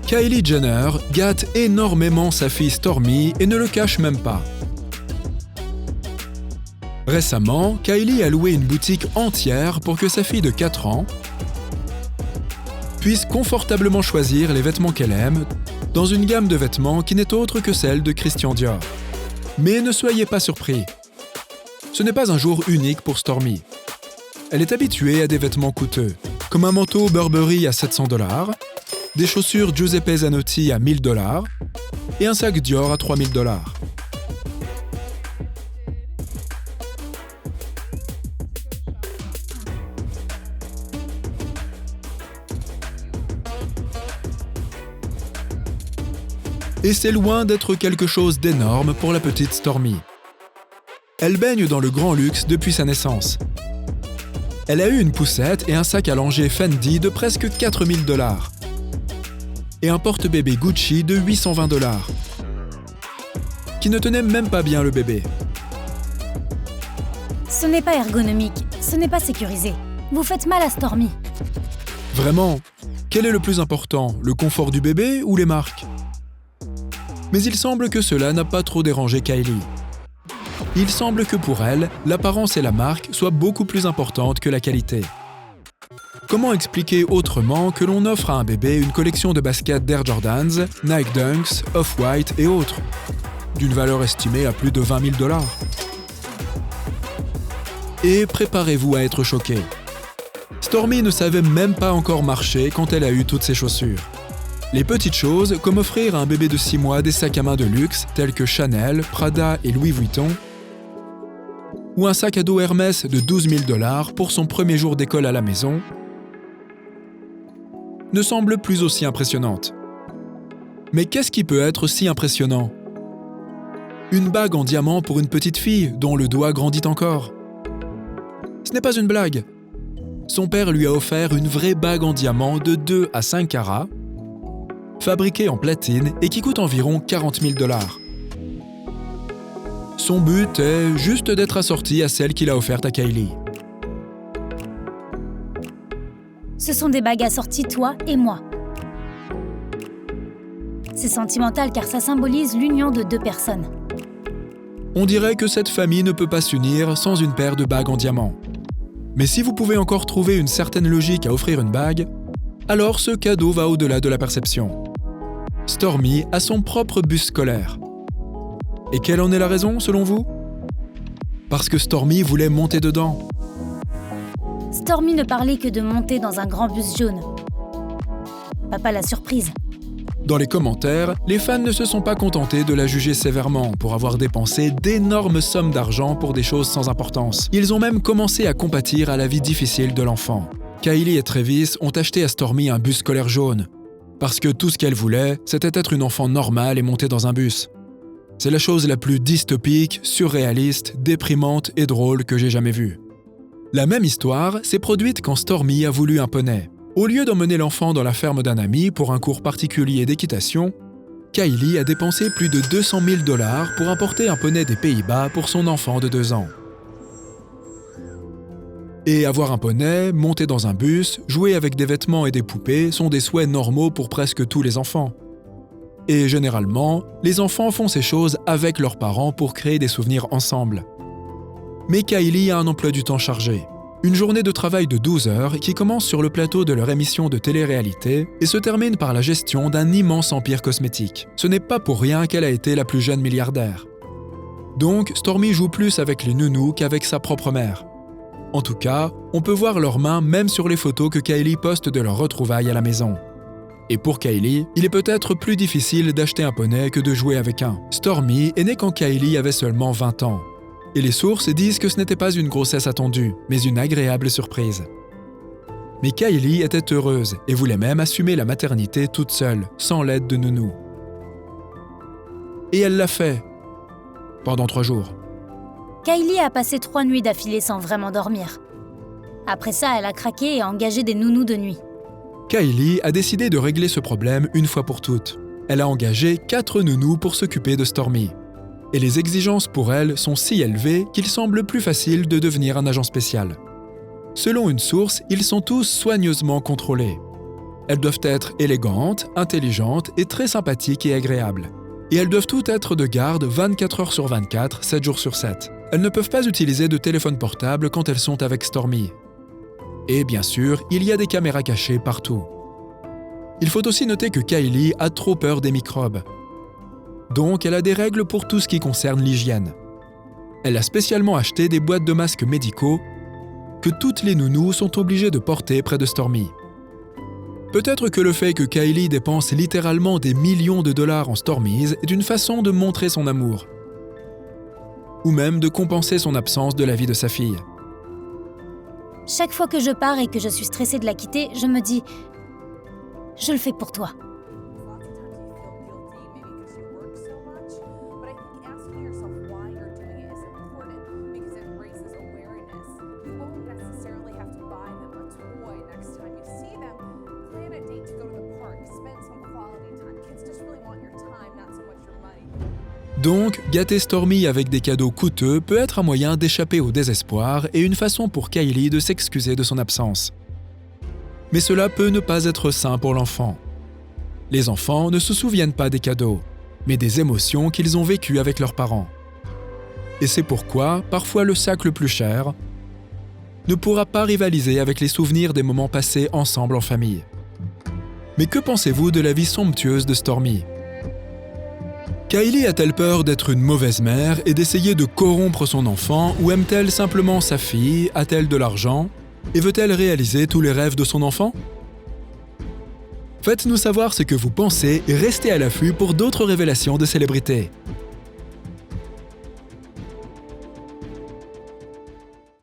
Kylie Jenner gâte énormément sa fille Stormi et ne le cache même pas. Récemment, Kylie a loué une boutique entière pour que sa fille de 4 ans puisse confortablement choisir les vêtements qu'elle aime dans une gamme de vêtements qui n'est autre que celle de Christian Dior. Mais ne soyez pas surpris. Ce n'est pas un jour unique pour Stormi. Elle est habituée à des vêtements coûteux, comme un manteau Burberry à 700 $, des chaussures Giuseppe Zanotti à 1000 $ et un sac Dior à 3000 $. Et c'est loin d'être quelque chose d'énorme pour la petite Stormi. Elle baigne dans le grand luxe depuis sa naissance. Elle a eu une poussette et un sac à langer Fendi de presque 4000 $. Et un porte-bébé Gucci de 820 $, qui ne tenait même pas bien le bébé. Ce n'est pas ergonomique, ce n'est pas sécurisé. Vous faites mal à Stormi. Vraiment, quel est le plus important, le confort du bébé ou les marques ? Mais il semble que cela n'a pas trop dérangé Kylie. Il semble que pour elle, l'apparence et la marque soient beaucoup plus importantes que la qualité. Comment expliquer autrement que l'on offre à un bébé une collection de baskets d'Air Jordans, Nike Dunks, Off-White et autres, d'une valeur estimée à plus de 20 000 $. Et préparez-vous à être choqué. Stormi ne savait même pas encore marcher quand elle a eu toutes ces chaussures. Les petites choses, comme offrir à un bébé de 6 mois des sacs à main de luxe tels que Chanel, Prada et Louis Vuitton, ou un sac à dos Hermès de 12 000 $ pour son premier jour d'école à la maison, ne semblent plus aussi impressionnantes. Mais qu'est-ce qui peut être si impressionnant ? Une bague en diamant pour une petite fille dont le doigt grandit encore. Ce n'est pas une blague. Son père lui a offert une vraie bague en diamant de 2 à 5 carats, fabriquée en platine et qui coûte environ 40 000 $. Son but est juste d'être assorti à celle qu'il a offerte à Kylie. Ce sont des bagues assorties toi et moi. C'est sentimental car ça symbolise l'union de 2 personnes. On dirait que cette famille ne peut pas s'unir sans une paire de bagues en diamant. Mais si vous pouvez encore trouver une certaine logique à offrir une bague, alors ce cadeau va au-delà de la perception. Stormi a son propre bus scolaire. Et quelle en est la raison, selon vous ? Parce que Stormi voulait monter dedans. Stormi ne parlait que de monter dans un grand bus jaune. Papa l'a surprise. Dans les commentaires, les fans ne se sont pas contentés de la juger sévèrement pour avoir dépensé d'énormes sommes d'argent pour des choses sans importance. Ils ont même commencé à compatir à la vie difficile de l'enfant. Kylie et Travis ont acheté à Stormi un bus scolaire jaune, parce que tout ce qu'elle voulait, c'était être une enfant normale et monter dans un bus. C'est la chose la plus dystopique, surréaliste, déprimante et drôle que j'ai jamais vue. La même histoire s'est produite quand Stormi a voulu un poney. Au lieu d'emmener l'enfant dans la ferme d'un ami pour un cours particulier d'équitation, Kylie a dépensé plus de 200 000 $ pour importer un poney des Pays-Bas pour son enfant de 2 ans. Et avoir un poney, monter dans un bus, jouer avec des vêtements et des poupées sont des souhaits normaux pour presque tous les enfants. Et généralement, les enfants font ces choses avec leurs parents pour créer des souvenirs ensemble. Mais Kylie a un emploi du temps chargé. Une journée de travail de 12 heures qui commence sur le plateau de leur émission de télé-réalité et se termine par la gestion d'un immense empire cosmétique. Ce n'est pas pour rien qu'elle a été la plus jeune milliardaire. Donc, Stormi joue plus avec les nounous qu'avec sa propre mère. En tout cas, on peut voir leurs mains même sur les photos que Kylie poste de leurs retrouvailles à la maison. Et pour Kylie, il est peut-être plus difficile d'acheter un poney que de jouer avec un. Stormi est née quand Kylie avait seulement 20 ans. Et les sources disent que ce n'était pas une grossesse attendue, mais une agréable surprise. Mais Kylie était heureuse et voulait même assumer la maternité toute seule, sans l'aide de nounou. Et elle l'a fait, pendant 3 jours. Kylie a passé 3 nuits d'affilée sans vraiment dormir. Après ça, elle a craqué et a engagé des nounous de nuit. Kylie a décidé de régler ce problème une fois pour toutes. Elle a engagé 4 nounous pour s'occuper de Stormi. Et les exigences pour elle sont si élevées qu'il semble plus facile de devenir un agent spécial. Selon une source, ils sont tous soigneusement contrôlés. Elles doivent être élégantes, intelligentes et très sympathiques et agréables. Et elles doivent toutes être de garde 24 heures sur 24, 7 jours sur 7. Elles ne peuvent pas utiliser de téléphone portable quand elles sont avec Stormy. Et bien sûr, il y a des caméras cachées partout. Il faut aussi noter que Kylie a trop peur des microbes. Donc, elle a des règles pour tout ce qui concerne l'hygiène. Elle a spécialement acheté des boîtes de masques médicaux que toutes les nounous sont obligées de porter près de Stormy. Peut-être que le fait que Kylie dépense littéralement des millions de dollars en Stormies est une façon de montrer son amour. Ou même de compenser son absence de la vie de sa fille. Chaque fois que je pars et que je suis stressée de la quitter, je me dis « Je le fais pour toi ». Donc, gâter Stormy avec des cadeaux coûteux peut être un moyen d'échapper au désespoir et une façon pour Kylie de s'excuser de son absence. Mais cela peut ne pas être sain pour l'enfant. Les enfants ne se souviennent pas des cadeaux, mais des émotions qu'ils ont vécues avec leurs parents. Et c'est pourquoi, parfois le sac le plus cher ne pourra pas rivaliser avec les souvenirs des moments passés ensemble en famille. Mais que pensez-vous de la vie somptueuse de Stormy ? Kylie a-t-elle peur d'être une mauvaise mère et d'essayer de corrompre son enfant ou aime-t-elle simplement sa fille, a-t-elle de l'argent et veut-elle réaliser tous les rêves de son enfant ? Faites-nous savoir ce que vous pensez et restez à l'affût pour d'autres révélations de célébrités.